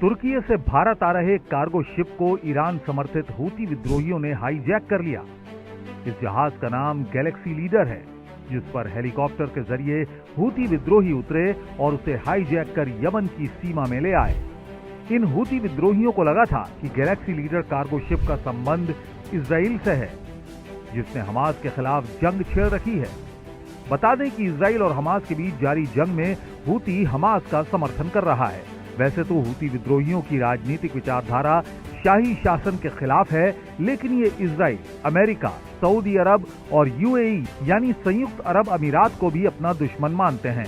तुर्की से भारत आ रहे cargo ship को ईरान समर्थित हूती विद्रोहियों ने हाईजैक कर लिया। इस जहाज का नाम गैलेक्सी लीडर है, जिस पर हेलीकॉप्टर के जरिए हूती विद्रोही उतरे और उसे हाईजैक कर यमन की सीमा में ले आए। इन हूती विद्रोहियों को लगा था कि गैलेक्सी लीडर कार्गो शिप का संबंध इजराइल से है, जिसने हमास के खिलाफ जंग छेड़ रखी है। बता दें कि इजराइल और हमास के बीच जारी जंग में हूती हमास का समर्थन कर रहा है। वैसे तो हूती विद्रोहियों की राजनीतिक विचारधारा शाही शासन के खिलाफ है, लेकिन ये इजराइल, अमेरिका, सऊदी अरब और यूएई यानी संयुक्त अरब अमीरात को भी अपना दुश्मन मानते हैं।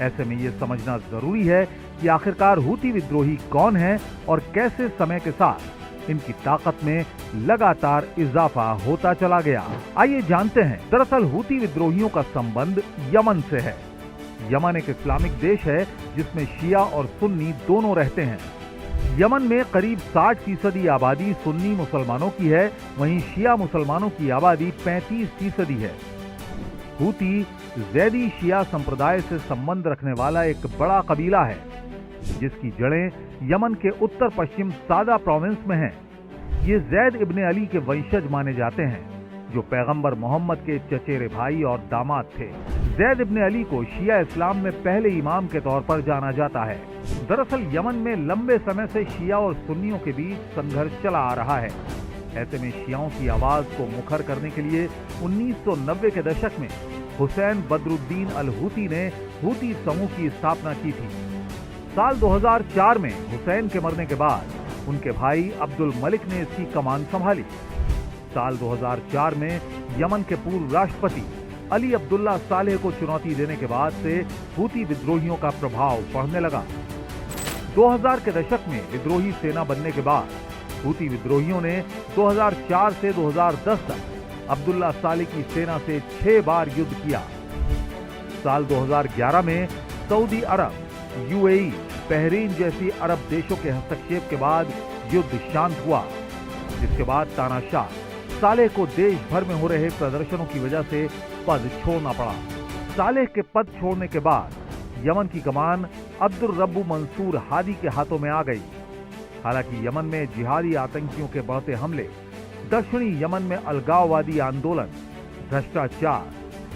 ऐसे में ये समझना जरूरी है कि आखिरकार हूती विद्रोही कौन है और कैसे समय के साथ इनकी ताकत में लगातार इजाफा होता चला गया। आइए जानते हैं। दरअसल हूती विद्रोहियों का संबंध यमन से है। यमन एक इस्लामिक देश है जिसमें शिया और सुन्नी दोनों रहते हैं। यमन में करीब 60% आबादी सुन्नी मुसलमानों की है, वहीं शिया मुसलमानों की आबादी 35% है। हूती जैदी शिया संप्रदाय से संबंध रखने वाला एक बड़ा कबीला है, जिसकी जड़ें यमन के उत्तर पश्चिम सादा प्रोविंस में हैं। ये जैद इब्ने अली के वंशज माने जाते हैं, जो पैगंबर मोहम्मद के चचेरे भाई और दामाद थे। जैद इब्ने अली को शिया इस्लाम में पहले इमाम के तौर पर जाना जाता है। दरअसल यमन में लंबे समय से शिया और सुन्नियों के बीच संघर्ष चला आ रहा है। ऐसे में शियाओं की आवाज को मुखर करने के लिए 1990 के दशक में हुसैन बदरुद्दीन अल हूती ने हूती समूह की स्थापना की थी। साल 2004 में हुसैन के मरने के बाद उनके भाई अब्दुल मलिक ने इसकी कमान संभाली। साल 2004 में यमन के पूर्व राष्ट्रपति अली अब्दुल्ला सालेह को चुनौती देने के बाद से हूती विद्रोहियों का प्रभाव बढ़ने लगा। 2000 के दशक में विद्रोही सेना बनने के बाद हूती विद्रोहियों ने 2004 से 2010 तक अब्दुल्ला सालेह की सेना से 6 बार युद्ध किया। साल 2011 में सऊदी अरब, यूएई, बहरीन जैसी अरब देशों के हस्तक्षेप के बाद युद्ध शांत हुआ, जिसके बाद तानाशाह सालेह को देश भर में हो रहे प्रदर्शनों की वजह से पद छोड़ना पड़ा। सालेह के पद छोड़ने के बाद यमन की कमान अब्दुल रब्बू मंसूर हादी के हाथों में आ गई। हालांकि यमन में जिहादी आतंकियों के बढ़ते हमले, दक्षिणी यमन में अलगाववादी आंदोलन, भ्रष्टाचार,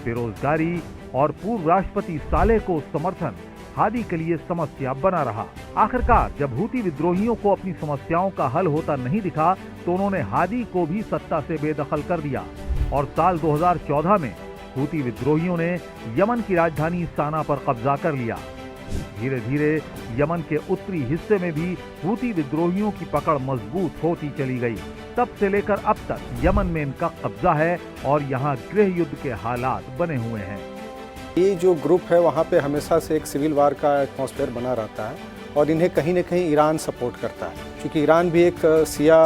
बेरोजगारी और पूर्व राष्ट्रपति सालेह को समर्थन हादी के लिए समस्या बना रहा। आखिरकार जब हूती विद्रोहियों को अपनी समस्याओं का हल होता नहीं दिखा, तो उन्होंने हादी को भी सत्ता से बेदखल कर दिया और साल 2014 में हूती विद्रोहियों ने यमन की राजधानी साना पर कब्जा कर लिया। धीरे धीरे यमन के उत्तरी हिस्से में भी हूती विद्रोहियों की पकड़ मजबूत होती चली गई। तब से लेकर अब तक यमन में इनका कब्जा है और यहाँ गृह युद्ध के हालात बने हुए हैं। ये जो ग्रुप है वहाँ पे हमेशा से एक सिविल वार का एटमॉस्फेयर बना रहता है और इन्हें कहीं न कहीं ईरान सपोर्ट करता है, क्योंकि ईरान भी एक शिया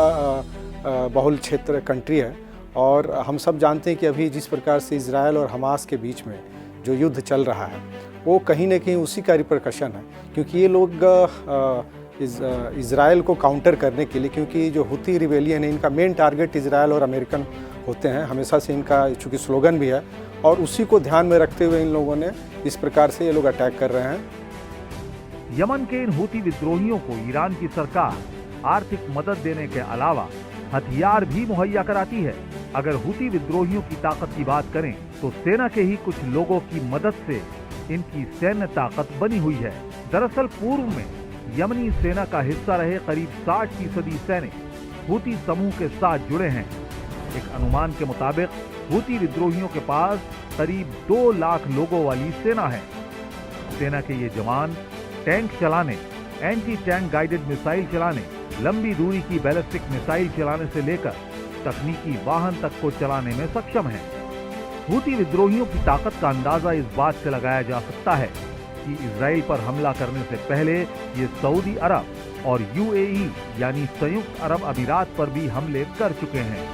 बहुल क्षेत्र कंट्री है। और हम सब जानते हैं कि अभी जिस प्रकार से इजराइल और हमास के बीच में जो युद्ध चल रहा है, वो कहीं न कहीं उसी का रिपरकशन है, क्योंकि ये लोग इजराइल को काउंटर करने के लिए, क्योंकि जो हूती रिबेलियन है इनका मेन टारगेट इजराइल और अमेरिकन होते हैं, हमेशा से इनका चूँकि स्लोगन भी है, और उसी को ध्यान में रखते हुए इन लोगों ने इस प्रकार से ये लोग अटैक कर रहे हैं। यमन के इन हूती विद्रोहियों को ईरान की सरकार आर्थिक मदद देने के अलावा हथियार भी मुहैया कराती है। अगर हूती विद्रोहियों की ताकत की बात करें तो सेना के ही कुछ लोगों की मदद से इनकी सैन्य ताकत बनी हुई है। दरअसल पूर्व में यमनी सेना का हिस्सा रहे करीब 60% सैनिक हूती समूह के साथ जुड़े हैं। एक अनुमान के मुताबिक हूती विद्रोहियों के पास करीब 2 लाख लोगों वाली सेना है। सेना के ये जवान टैंक चलाने, एंटी टैंक गाइडेड मिसाइल चलाने, लंबी दूरी की बैलिस्टिक मिसाइल चलाने से लेकर तकनीकी वाहन तक को चलाने में सक्षम है। हूती विद्रोहियों की ताकत का अंदाजा इस बात से लगाया जा सकता है कि इजराइल पर हमला करने से पहले ये सऊदी अरब और यूएई यानी संयुक्त अरब अमीरात पर भी हमले कर चुके हैं।